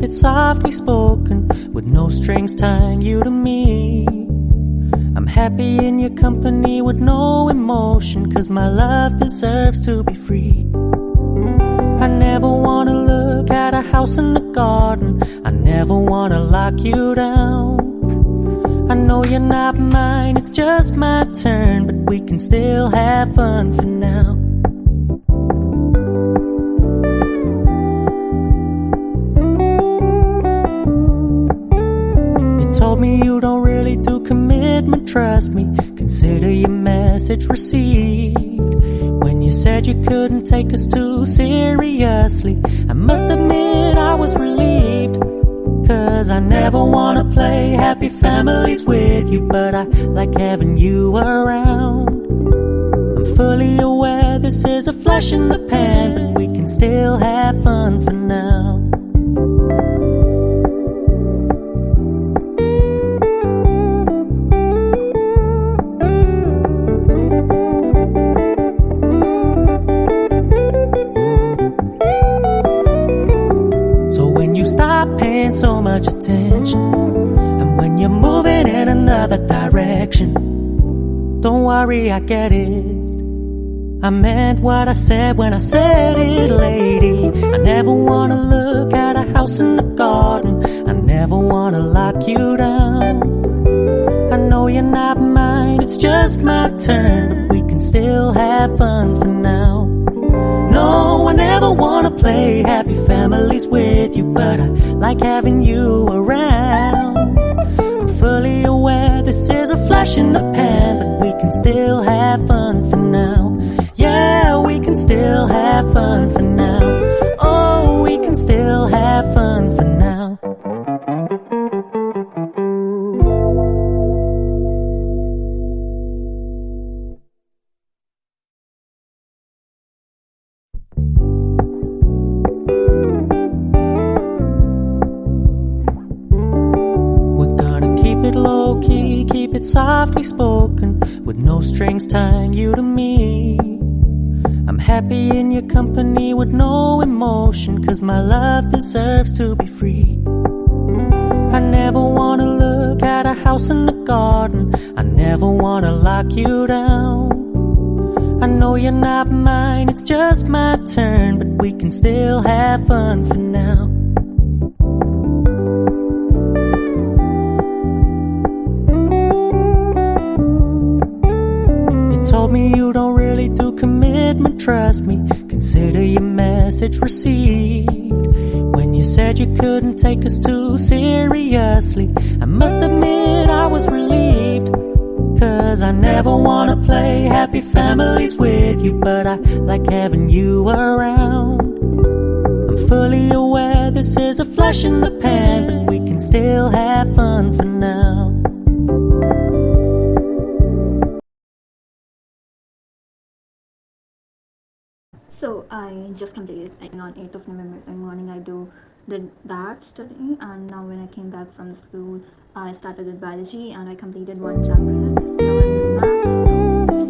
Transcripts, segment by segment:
it softly spoken, with no strings tying you to me. I'm happy in your company with no emotion, 'cause my love deserves to be free. I never wanna look at a house in the garden, I never wanna lock you down. I know you're not mine, it's just my turn, but we can still have fun for now. You told me you don't really do commitment, trust me, consider your message received. When you said you couldn't take us too seriously, I must admit I was relieved. 'Cause I never wanna play happy families with you, but I like having you around. I'm fully aware this is a flash in the pan, but we can still have fun for now. Stop paying so much attention, and when you're moving in another direction, don't worry, I get it. I meant what I said when I said it, lady. I never wanna look at a house in the garden, I never wanna lock you down. I know you're not mine, it's just my turn, but we can still have fun for now. No, I never wanna play happy families with you, but I like having you around. I'm fully aware this is a flash in the pan, but we can still have fun for now. Yeah, we can still have fun for now. Oh, we can still have fun for now. Low-key, keep it softly spoken, with no strings tying you to me. I'm happy in your company with no emotion, 'cause my love deserves to be free. I never wanna look at a house in the garden, I never wanna lock you down. I know you're not mine, it's just my turn, but we can still have fun for now. Told me you don't really do commitment, trust me, consider your message received. When you said you couldn't take us too seriously, I must admit I was relieved. 'Cause I never wanna play happy families with you, but I like having you around. I'm fully aware this is a flash in the pan, but we can still have fun for now. So I just completed on 8th of November. So in the morning I did that studying, and now when I came back from the school, I started with biology and I completed one chapter. Now I'm doing maths.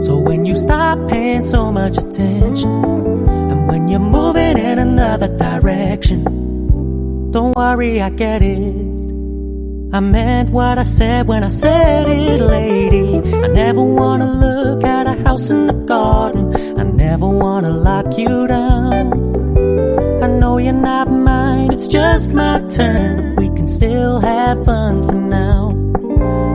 So when you stop paying so much attention, and when you're moving in another direction, don't worry, I get it. I meant what I said when I said it, lady. I never wanna look at a house in the garden, I never wanna lock you down. I know you're not mine, it's just my turn, but we can still have fun for now.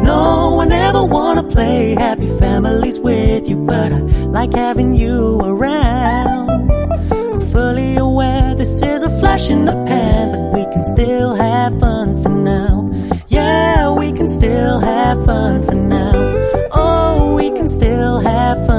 No, I never wanna play happy families with you, but I like having you around. I'm fully aware this is a flash in the pan, but we can still have fun for now. Yeah, we can still have fun for now. Oh, we can still have fun.